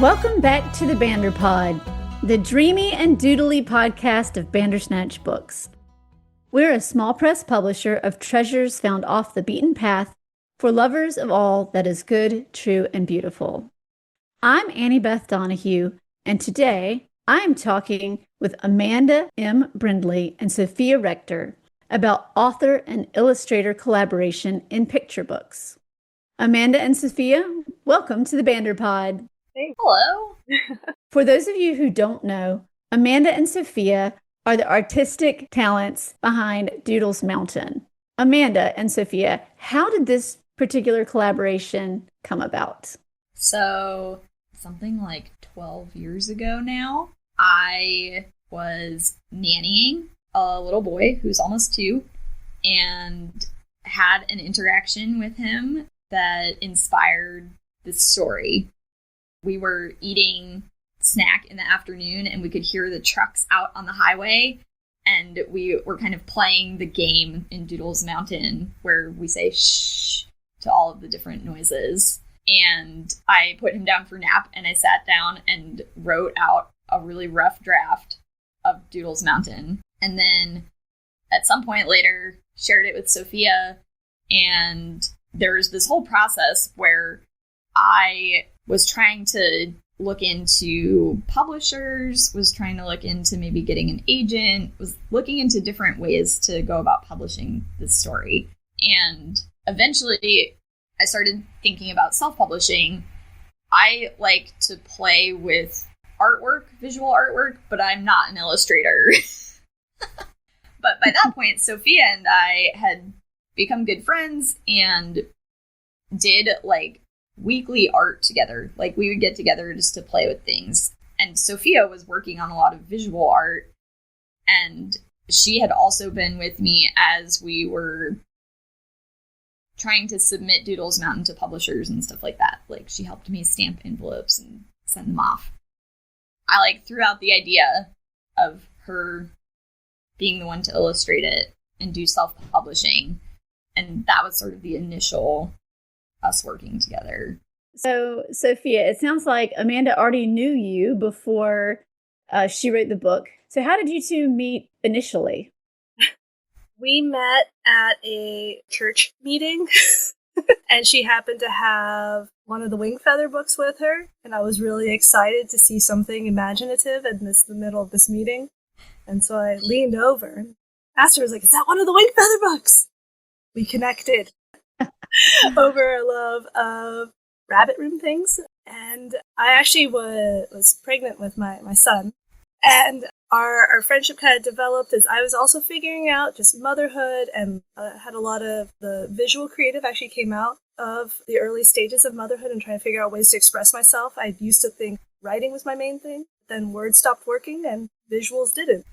Welcome back to the Banderpod, the dreamy and doodly podcast of Bandersnatch Books. We're a small press publisher of treasures found off the beaten path for lovers of all that is good, true, and beautiful. I'm Annie Beth Donahue, and today I am talking with Amanda M. Brindley and Sofia Rector about author and illustrator collaboration in picture books. Amanda and Sofia, welcome to the Banderpod. Hey. Hello. For those of you who don't know, Amanda and Sofia are the artistic talents behind Doodle's Mountain. Amanda and Sofia, how did this particular collaboration come about? So, something like 12 years ago now, I was nannying a little boy who's almost 2 and had an interaction with him that inspired this story. We were eating snack in the afternoon and we could hear the trucks out on the highway, and we were kind of playing the game in Doodle's Mountain where we say shh to all of the different noises. And I put him down for nap and I sat down and wrote out a really rough draft of Doodle's Mountain. And then at some point later shared it with Sofia, and there was this whole process where I was trying to look into publishers, was trying to look into maybe getting an agent, was looking into different ways to go about publishing this story. And eventually I started thinking about self-publishing. I like to play with artwork, visual artwork, but I'm not an illustrator. But by that point, Sofia and I had become good friends and did like weekly art together. Like we would get together just to play with things. And Sofia was working on a lot of visual art, and she had also been with me as we were trying to submit Doodle's Mountain to publishers and stuff like that. Like she helped me stamp envelopes and send them off. I threw out the idea of her being the one to illustrate it and do self-publishing. And that was sort of the initial us working together. So, Sofia, it sounds like Amanda already knew you before she wrote the book. So how did you two meet initially? We met at a church meeting, and she happened to have one of the Wing Feather books with her, and I was really excited to see something imaginative in the middle of this meeting. And so I leaned over and asked her, I was like, is that one of the Wing Feather books? We connected over a love of rabbit room things. And I actually was pregnant with my son. And our friendship kind of developed as I was also figuring out just motherhood, and had a lot of the visual creative actually came out of the early stages of motherhood and trying to figure out ways to express myself. I used to think writing was my main thing. Then words stopped working and visuals didn't.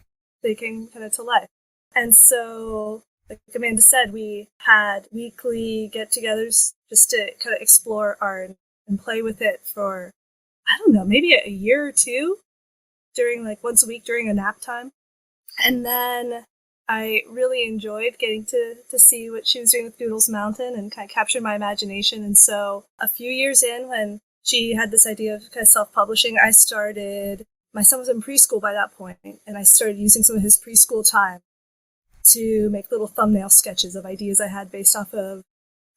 They came kind of to life. And so, like Amanda said, we had weekly get-togethers just to kind of explore art and play with it for, I don't know, maybe a year or two, during once a week during a nap time. And then I really enjoyed getting to see what she was doing with Doodle's Mountain and kind of captured my imagination. And so a few years in, when she had this idea of kind of self-publishing, my son was in preschool by that point, and I started using some of his preschool time to make little thumbnail sketches of ideas I had based off of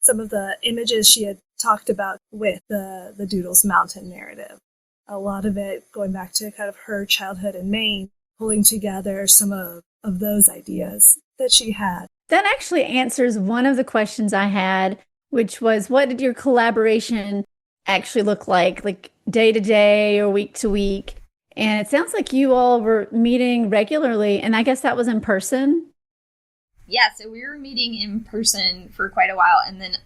some of the images she had talked about with the Doodle's Mountain narrative. A lot of it going back to kind of her childhood in Maine, pulling together some of those ideas that she had. That actually answers one of the questions I had, which was, what did your collaboration actually look like day to day or week to week? And it sounds like you all were meeting regularly, and I guess that was in person? Yeah, so we were meeting in person for quite a while, and then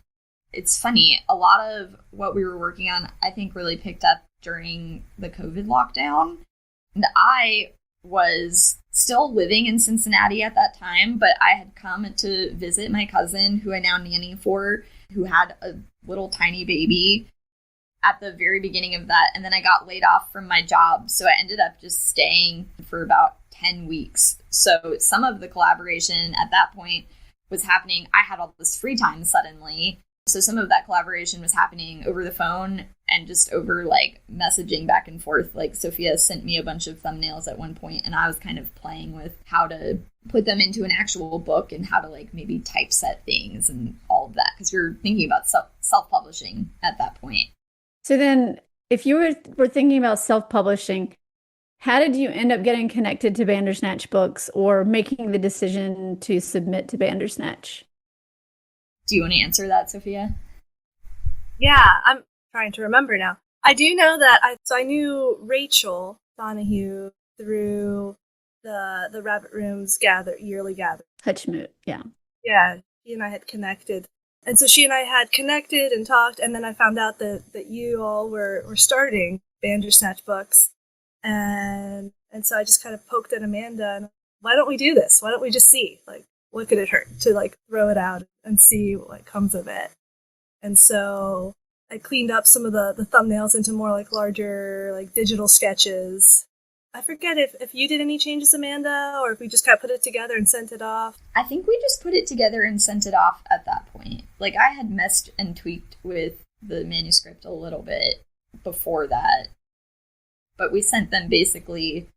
it's funny, a lot of what we were working on, I think, really picked up during the COVID lockdown. And I was still living in Cincinnati at that time, but I had come to visit my cousin, who I now nanny for, who had a little tiny baby at the very beginning of that. And then I got laid off from my job, so I ended up just staying for about 10 weeks. So some of the collaboration at that point was happening. I had all this free time suddenly. So some of that collaboration was happening over the phone, And just over like messaging back and forth, like Sofia sent me a bunch of thumbnails at one point, and I was kind of playing with how to put them into an actual book and how to like maybe typeset things and all of that, because you're thinking about self-publishing at that point. So then if you were thinking about self-publishing, how did you end up getting connected to Bandersnatch Books or making the decision to submit to Bandersnatch? Do you want to answer that, Sofia? Yeah, I'm trying to remember now. I do know that I knew Rachel Donahue through the Rabbit Room's yearly gather. Hutchmoot, yeah. Yeah, she and I had connected. And so she and I had connected and talked, and then I found out that you all were starting Bandersnatch Books. And so I just kind of poked at Amanda, and why don't we do this? Why don't we just see? Like, what could it hurt to like throw it out and see what comes of it? And so I cleaned up some of the thumbnails into more like larger like digital sketches. I forget if you did any changes, Amanda, or if we just kind of put it together and sent it off. I think we just put it together and sent it off at that point. Like, I had messed and tweaked with the manuscript a little bit before that, but we sent them basically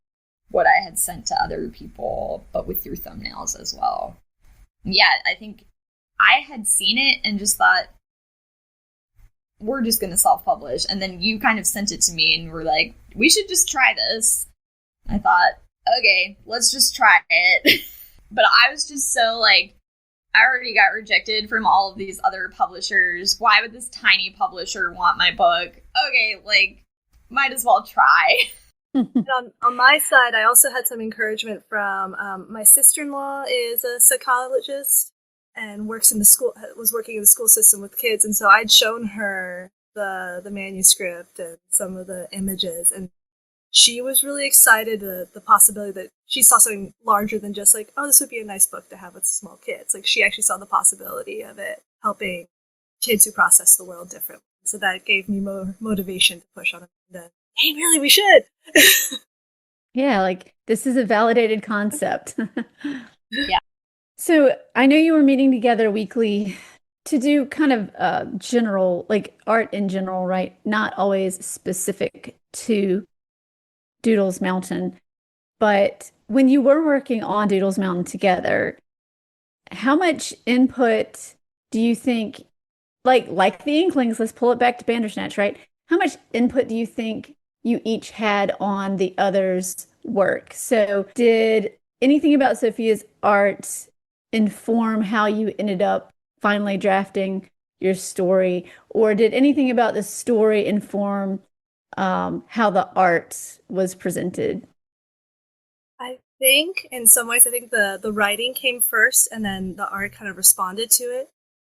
what I had sent to other people, but with your thumbnails as well. Yeah, I think I had seen it and just thought, we're just going to self-publish. And then you kind of sent it to me and were like, we should just try this. I thought, okay, let's just try it. But I was just so like, I already got rejected from all of these other publishers. Why would this tiny publisher want my book? Okay, like, might as well try. On my side, I also had some encouragement from my sister-in-law is a psychologist and was working in the school system with kids. And so I'd shown her the manuscript and some of the images. And she was really excited the possibility that she saw something larger than just like, oh, this would be a nice book to have with small kids. Like, she actually saw the possibility of it helping kids who process the world differently. So that gave me more motivation to push on it. Then, hey, really, we should. Yeah, like, this is a validated concept. Yeah. So I know you were meeting together weekly to do kind of general, like art in general, right? Not always specific to Doodle's Mountain. But when you were working on Doodle's Mountain together, how much input do you think, like the Inklings, let's pull it back to Bandersnatch, right? How much input do you think you each had on the other's work? So did anything about Sofia's art inform how you ended up finally drafting your story? Or did anything about the story inform how the art was presented? I think in some ways, I think the writing came first and then the art kind of responded to it.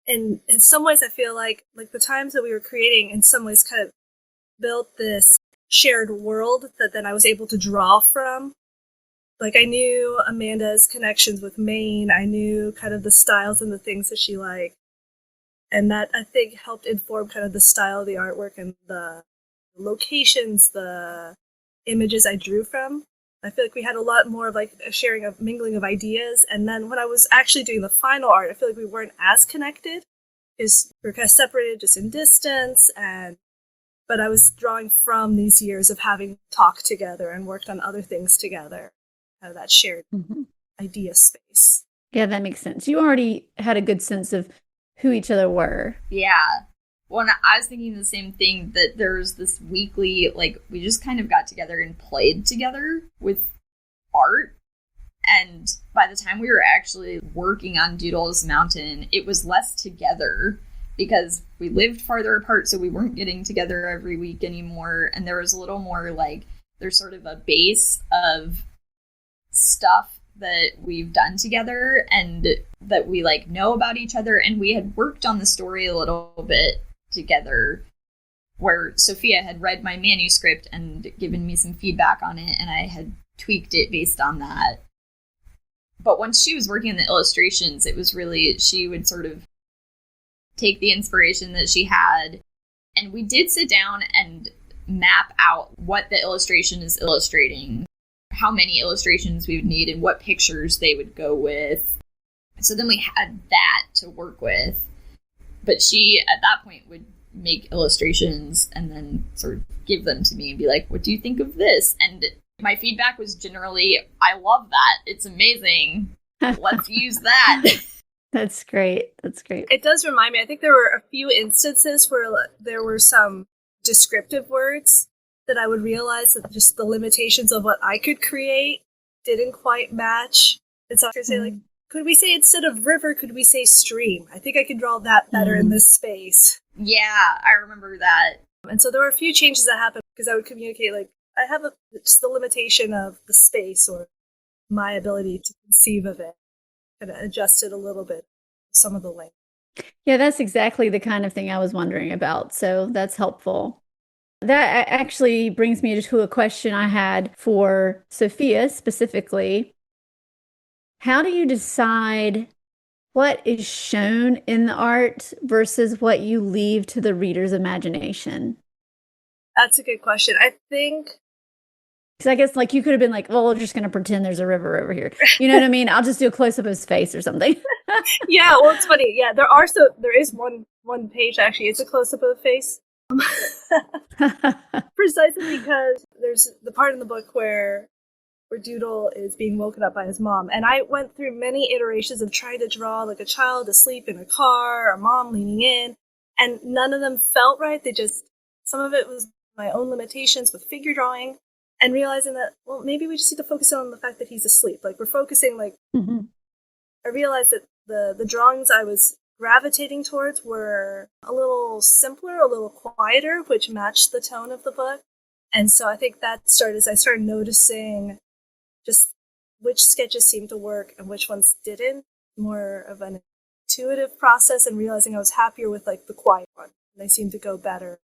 And in some ways, I feel like the times that we were creating in some ways kind of built this shared world that then I was able to draw from. Like, I knew Amanda's connections with Maine. I knew kind of the styles and the things that she liked. And that, I think, helped inform kind of the style of the artwork and the locations, the images I drew from. I feel like we had a lot more of like a sharing of mingling of ideas. And then when I was actually doing the final art, I feel like we weren't as connected because we were kind of separated just in distance. But I was drawing from these years of having talked together and worked on other things together. That shared idea space. Yeah, that makes sense. You already had a good sense of who each other were. Yeah. Well, I was thinking the same thing, that there's this weekly, like, we just kind of got together and played together with art. And by the time we were actually working on Doodle's Mountain, it was less together because we lived farther apart, so we weren't getting together every week anymore. And there was a little more like, there's sort of a base of stuff that we've done together and that we like know about each other. And we had worked on the story a little bit together, where Sofia had read my manuscript and given me some feedback on it, and I had tweaked it based on that. But once she was working on the illustrations, it was really, she would sort of take the inspiration that she had, and we did sit down and map out what the illustration is illustrating, how many illustrations we would need, and what pictures they would go with. So then we had that to work with. But she, at that point, would make illustrations and then sort of give them to me and be like, what do you think of this? And my feedback was generally, I love that. It's amazing. Let's use that. That's great. That's great. It does remind me, I think there were a few instances where there were some descriptive words that I would realize that just the limitations of what I could create didn't quite match. And so I could say, like, could we say instead of river, could we say stream? I think I can draw that better in this space. Yeah, I remember that. And so there were a few changes that happened because I would communicate, like, I have just the limitation of the space or my ability to conceive of it, and adjust it a little bit, some of the length. Yeah, that's exactly the kind of thing I was wondering about. So that's helpful. That actually brings me to a question I had for Sofia specifically. How do you decide what is shown in the art versus what you leave to the reader's imagination? That's a good question. I think... Because I guess, like, you could have been like, well, we're just going to pretend there's a river over here. You know what I mean? I'll just do a close-up of his face or something. Yeah, well, it's funny. Yeah, there is one page, actually. It's a close-up of the face. Precisely because there's the part in the book where Doodle is being woken up by his mom. And I went through many iterations of trying to draw like a child asleep in a car, a mom leaning in, and none of them felt right. Some of it was my own limitations with figure drawing, and realizing that, well, maybe we just need to focus on the fact that he's asleep. Like, we're focusing, like, I realized that the drawings I was gravitating towards were a little simpler, a little quieter, which matched the tone of the book. And so I think that started as I started noticing just which sketches seemed to work and which ones didn't. More of an intuitive process, and realizing I was happier with, like, the quiet one. They seemed to go better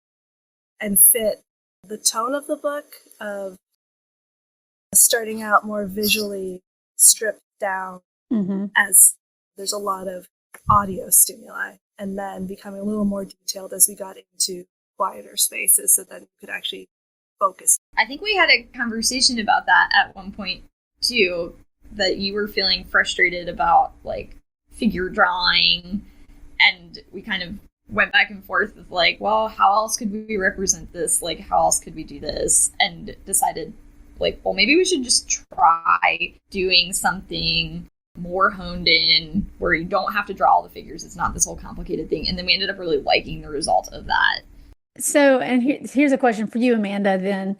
and fit the tone of the book of starting out more visually stripped down as there's a lot of audio stimuli, and then becoming a little more detailed as we got into quieter spaces, so then you could actually focus. I think we had a conversation about that at one point too, that you were feeling frustrated about, like, figure drawing, and we kind of went back and forth with, like, well, how else could we represent this? Like, how else could we do this? And decided, like, well, maybe we should just try doing something more honed in where you don't have to draw all the figures. It's not this whole complicated thing. And then we ended up really liking the result of that. So, and here's a question for you, Amanda, then.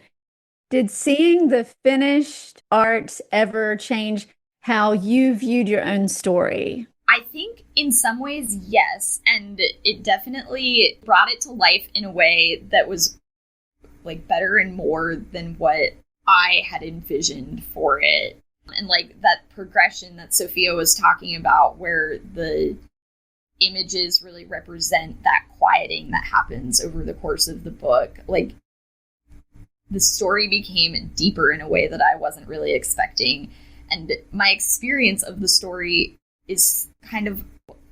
Did seeing the finished art ever change how you viewed your own story? I think in some ways, yes. And it definitely brought it to life in a way that was, like, better and more than what I had envisioned for it. And, like, that progression that Sofia was talking about, where the images really represent that quieting that happens over the course of the book. Like, the story became deeper in a way that I wasn't really expecting. And my experience of the story is kind of,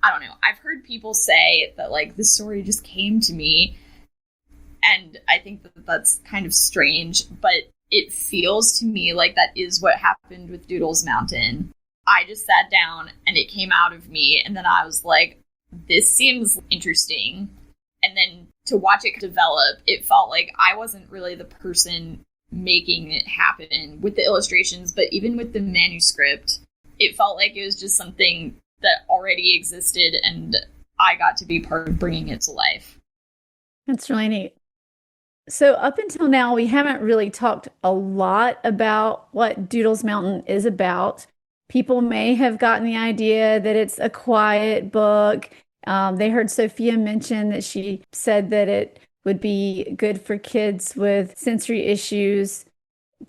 I don't know, I've heard people say that, like, the story just came to me. And I think that that's kind of strange, but it feels to me like that is what happened with Doodle's Mountain. I just sat down and it came out of me, and then I was like, this seems interesting. And then to watch it develop, it felt like I wasn't really the person making it happen with the illustrations, but even with the manuscript, it felt like it was just something that already existed, and I got to be part of bringing it to life. That's really neat. So up until now, we haven't really talked a lot about what Doodle's Mountain is about. People may have gotten the idea that it's a quiet book. They heard Sofia mention that she said that it would be good for kids with sensory issues.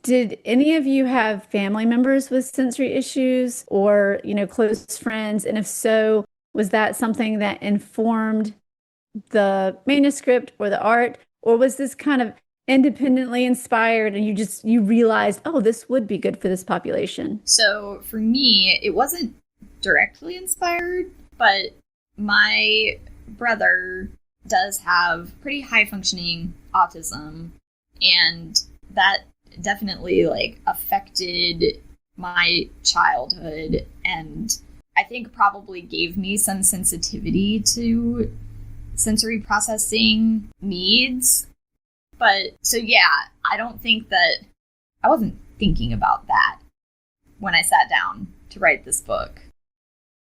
Did any of you have family members with sensory issues or, close friends? And if so, was that something that informed the manuscript or the art? Or was this kind of independently inspired and you realized, oh, this would be good for this population? So for me, it wasn't directly inspired, but my brother does have pretty high functioning autism, and that definitely, like, affected my childhood, and I think probably gave me some sensitivity to sensory processing needs. But so yeah, I don't think that I wasn't thinking about that when I sat down to write this book.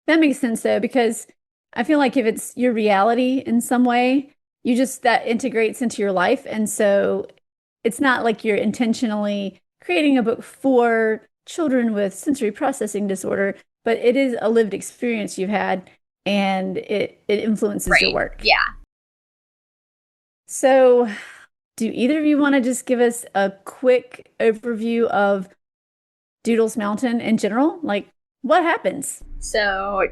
That makes sense though, because I feel like if it's your reality in some way, that integrates into your life. And so it's not like you're intentionally creating a book for children with sensory processing disorder, but it is a lived experience you've had, and it influences your work. Yeah. So do either of you want to just give us a quick overview of Doodle's Mountain in general? Like, what happens? So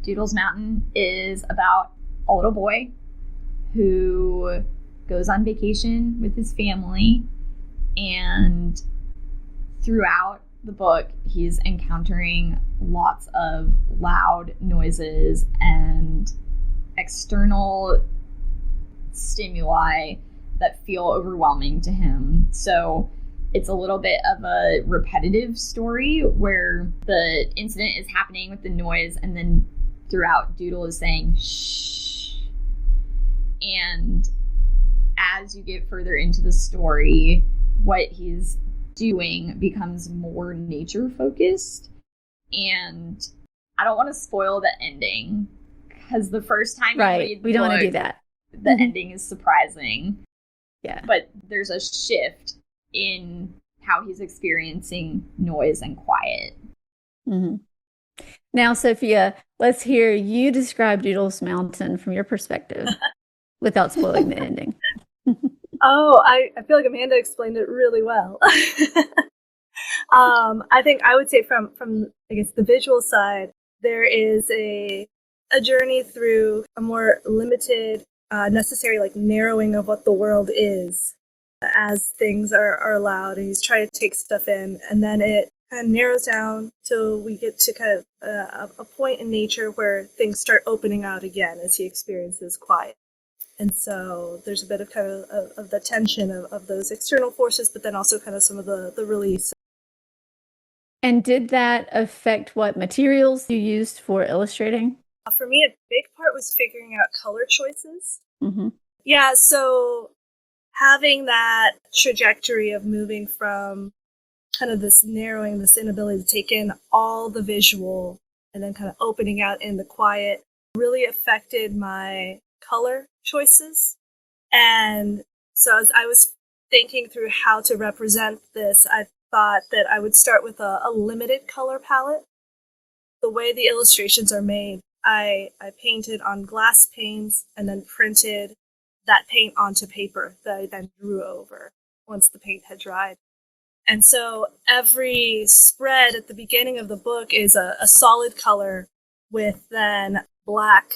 Doodle's Mountain is about a little boy who goes on vacation with his family, and throughout the book, he's encountering lots of loud noises and external stimuli that feel overwhelming to him. So it's a little bit of a repetitive story where the incident is happening with the noise, and then throughout Doodle is saying, shh. And as you get further into the story, what he's doing becomes more nature focused. And I don't want to spoil the ending, because the first time you read the we don't book, want to do that. The ending is surprising. Yeah. But there's a shift in how he's experiencing noise and quiet. Mm-hmm. Now, Sophia, let's hear you describe Doodle's Mountain from your perspective without spoiling the ending. Oh, I feel like Amanda explained it really well. I think I would say from I guess the visual side, there is a journey through a more limited, necessary like narrowing of what the world is as things are allowed, and he's trying to take stuff in, and then it kind of narrows down till we get to kind of a point in nature where things start opening out again as he experiences quiet. And so there's a bit of kind of the tension of those external forces, but then also kind of some of the release. And did that affect what materials you used for illustrating? For me, a big part was figuring out color choices. Mm-hmm. Yeah, so having that trajectory of moving from kind of this narrowing, this inability to take in all the visual, and then kind of opening out in the quiet really affected my color choices. And so as I was thinking through how to represent this, I thought that I would start with a limited color palette. The way the illustrations are made, I painted on glass panes and then printed that paint onto paper that I then drew over once the paint had dried. And so every spread at the beginning of the book is a solid color with then black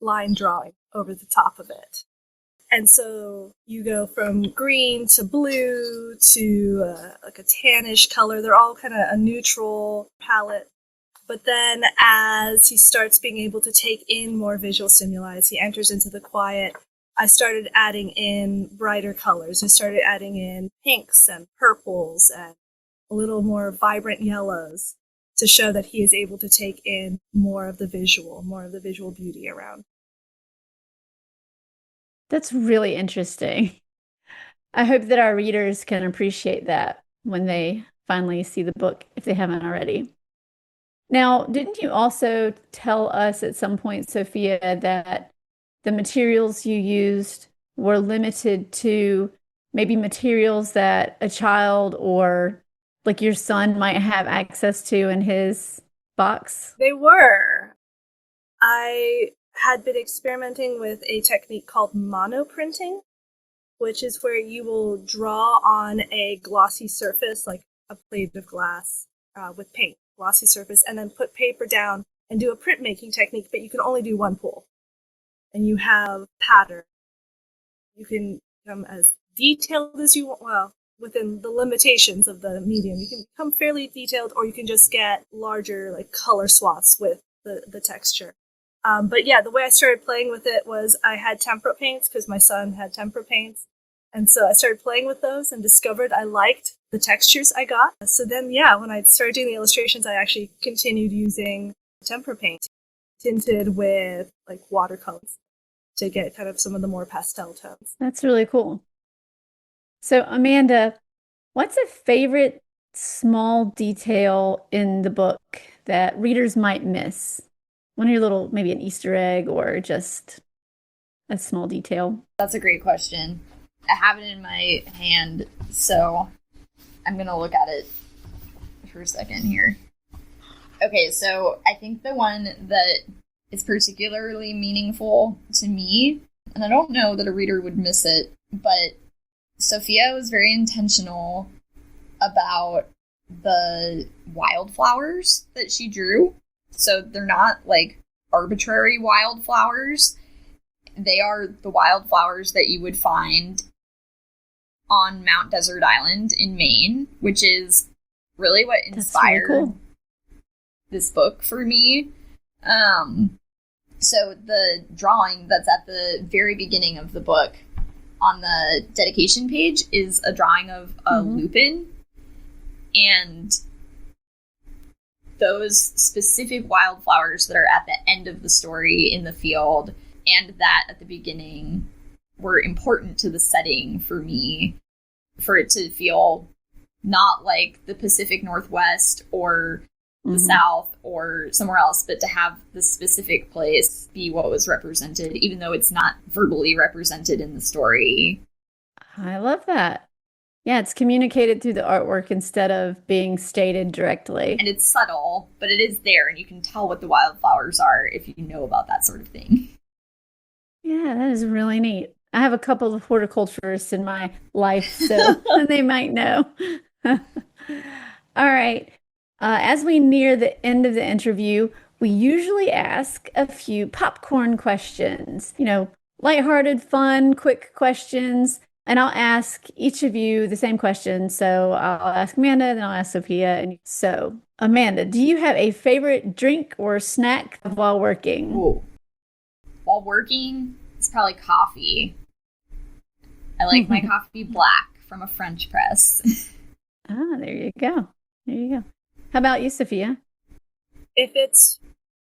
line drawing over the top of it. And so you go from green to blue to like a tannish color. They're all kind of a neutral palette. But then as he starts being able to take in more visual stimuli, as he enters into the quiet, I started adding in brighter colors. I started adding in pinks and purples and a little more vibrant yellows to show that he is able to take in more of the visual beauty around. That's really interesting. I hope that our readers can appreciate that when they finally see the book, if they haven't already. Now, didn't you also tell us at some point, Sophia, that the materials you used were limited to maybe materials that a child or like your son might have access to in his box? They were. I had been experimenting with a technique called monoprinting, which is where you will draw on a glossy surface, like a plate of glass with paint, glossy surface, and then put paper down and do a printmaking technique, but you can only do one pull. And you have pattern. You can become as detailed as you want, well, within the limitations of the medium. You can become fairly detailed, or you can just get larger like color swaths with the texture. But yeah, the way I started playing with it was I had tempera paints because my son had tempera paints. And so I started playing with those and discovered I liked the textures I got. So then, yeah, when I started doing the illustrations, I actually continued using tempera paint tinted with like watercolors to get kind of some of the more pastel tones. That's really cool. So, Amanda, what's a favorite small detail in the book that readers might miss? One of your little, maybe an Easter egg or just a small detail. That's a great question. I have it in my hand, so I'm going to look at it for a second here. Okay, so I think the one that is particularly meaningful to me, and I don't know that a reader would miss it, but Sofia was very intentional about the wildflowers that she drew. So they're not like arbitrary wildflowers. They are the wildflowers that you would find on Mount Desert Island in Maine, which is really what inspired really cool. this book for me. So the drawing that's at the very beginning of the book on the dedication page is a drawing of a lupin, and those specific wildflowers that are at the end of the story in the field and that at the beginning were important to the setting for me, for it to feel not like the Pacific Northwest or the South or somewhere else, but to have the specific place be what was represented, even though it's not verbally represented in the story. I love that. Yeah, it's communicated through the artwork instead of being stated directly. And it's subtle, but it is there, and you can tell what the wildflowers are if you know about that sort of thing. Yeah, that is really neat. I have a couple of horticulturists in my life, so they might know. All right. As we near the end of the interview, we usually ask a few popcorn questions. You know, lighthearted, fun, quick questions. And I'll ask each of you the same question. So I'll ask Amanda, then I'll ask Sophia. And so, Amanda, do you have a favorite drink or snack while working? Ooh. While working, it's probably coffee. I like my coffee black from a French press. Ah, there you go. There you go. How about you, Sophia? If it's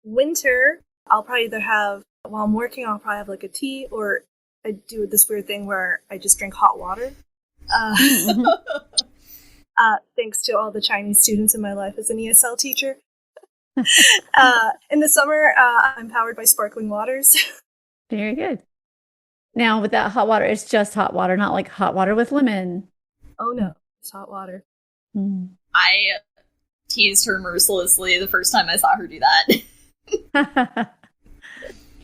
winter, I'll probably either have, while I'm working, I'll probably have like a tea, or I do this weird thing where I just drink hot water. Thanks to all the Chinese students in my life as an ESL teacher. In the summer, I'm powered by sparkling waters. Very good. Now, with that hot water, it's just hot water, not like hot water with lemon. Oh, no. It's hot water. I teased her mercilessly the first time I saw her do that.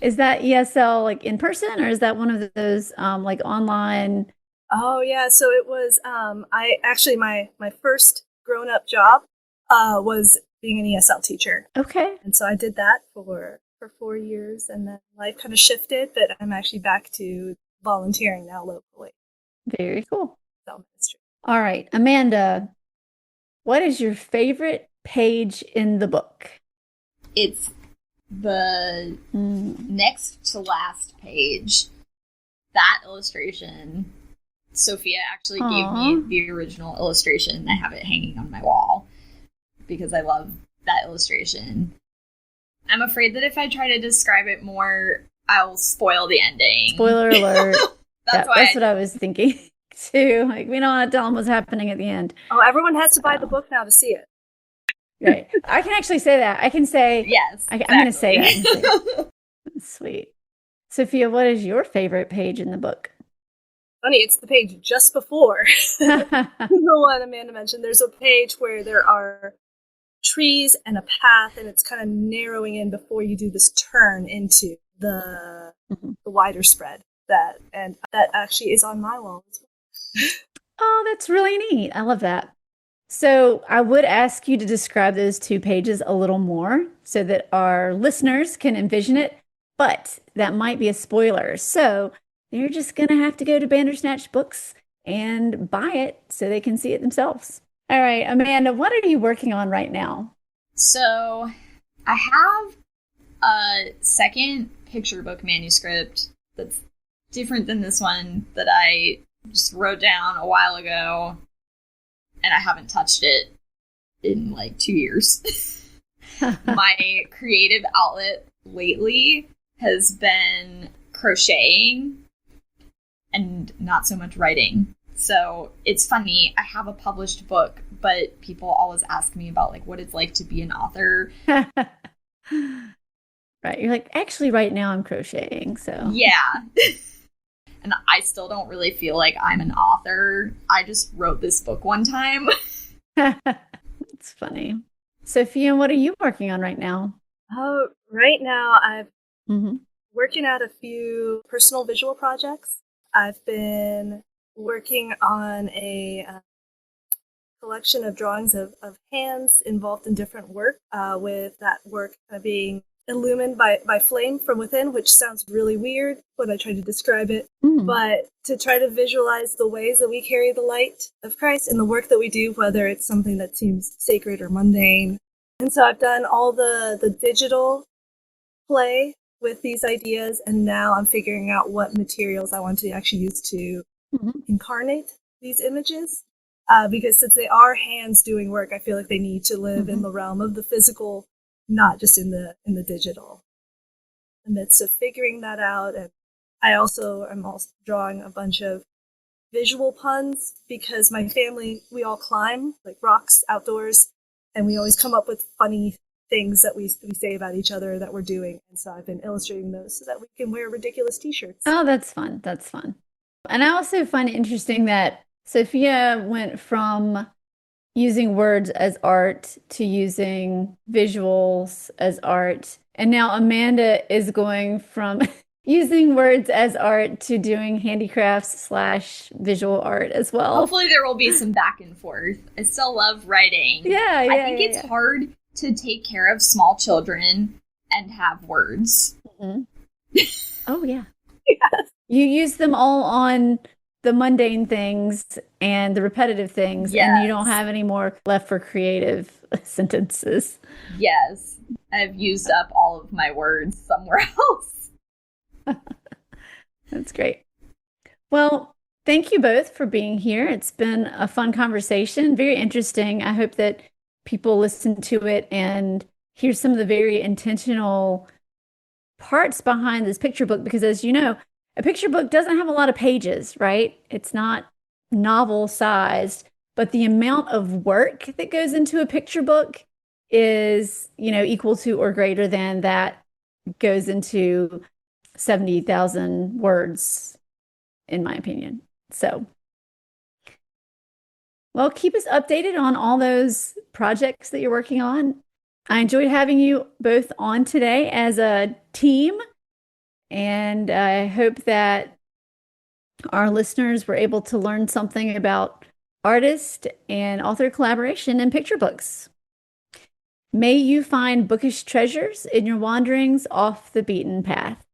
Is that ESL like in person, or is that one of those like online? Oh, yeah. So it was, I actually, my first grown-up job was being an ESL teacher. Okay. And so I did that for 4 years, and then life kind of shifted, but I'm actually back to volunteering now locally. Very cool. Ministry. All right, Amanda, what is your favorite page in the book? It's the next to last page. That illustration, Sophia actually gave me the original illustration. I have it hanging on my wall because I love that illustration. I'm afraid that if I try to describe it more, I'll spoil the ending. Spoiler alert. That's what I was thinking too. Like, we don't want to tell them what's happening at the end. Oh, everyone has to buy the book now to see it. Right. I can actually say that. I can say, yes. I'm going to say that. Sweet. Sophia, what is your favorite page in the book? Funny, it's the page just before the one Amanda mentioned. There's a page where there are trees and a path, and it's kind of narrowing in before you do this turn into the wider spread. That actually is on my wall as well. Oh, that's really neat. I love that. So I would ask you to describe those two pages a little more so that our listeners can envision it, but that might be a spoiler. So they're just going to have to go to Bandersnatch Books and buy it so they can see it themselves. All right, Amanda, what are you working on right now? So I have a second picture book manuscript that's different than this one that I just wrote down a while ago, and I haven't touched it in like 2 years. My creative outlet lately has been crocheting and not so much writing. So it's funny, I have a published book, but people always ask me about like what it's like to be an author. Right. You're like, actually, right now I'm crocheting. So yeah. And I still don't really feel like I'm an author. I just wrote this book one time. It's funny. Sophia, what are you working on right now? Oh, right now I'm Mm-hmm. working at a few personal visual projects. I've been working on a collection of drawings of hands involved in different work, with that work kind of being illumined by flame from within, which sounds really weird when I try to describe it. But to try to visualize the ways that we carry the light of Christ in the work that we do, whether it's something that seems sacred or mundane. And so I've done all the digital play with these ideas, and now I'm figuring out what materials I want to actually use to incarnate these images. Because since they are hands doing work, I feel like they need to live in the realm of the physical, not just in the digital. In the midst of figuring that out, and I'm also drawing a bunch of visual puns because my family, we all climb like rocks outdoors, and we always come up with funny things that we say about each other that we're doing. And so I've been illustrating those so that we can wear ridiculous t-shirts. Oh, that's fun. That's fun. And I also find it interesting that Sophia went from using words as art to using visuals as art. And now Amanda is going from using words as art to doing handicrafts / visual art as well. Hopefully there will be some back and forth. I still love writing. Yeah, I think it's hard to take care of small children and have words. Oh, yeah. Yes. You use them all on the mundane things and the repetitive things, and you don't have any more left for creative sentences. Yes. I've used up all of my words somewhere else. That's great. Well, thank you both for being here. It's been a fun conversation, very interesting. I hope that people listen to it and hear some of the very intentional parts behind this picture book, because as you know, a picture book doesn't have a lot of pages, right? It's not novel sized, but the amount of work that goes into a picture book is, equal to or greater than that goes into 70,000 words, in my opinion. So, well, keep us updated on all those projects that you're working on. I enjoyed having you both on today as a team, and I hope that our listeners were able to learn something about artist and author collaboration in picture books. May you find bookish treasures in your wanderings off the beaten path.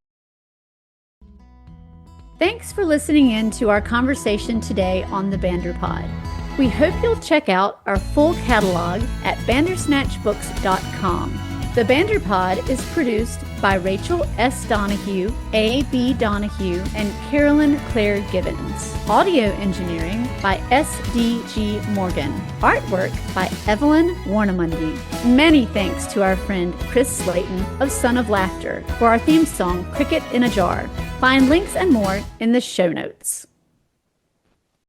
Thanks for listening in to our conversation today on the Banderpod. We hope you'll check out our full catalog at bandersnatchbooks.com. The Banderpod is produced by Rachel S. Donahue, A. B. Donahue, and Carolyn Claire Gibbons. Audio engineering by S.D.G. Morgan. Artwork by Evelyn Warnamundi. Many thanks to our friend Chris Slayton of Son of Laughter for our theme song, Cricket in a Jar. Find links and more in the show notes.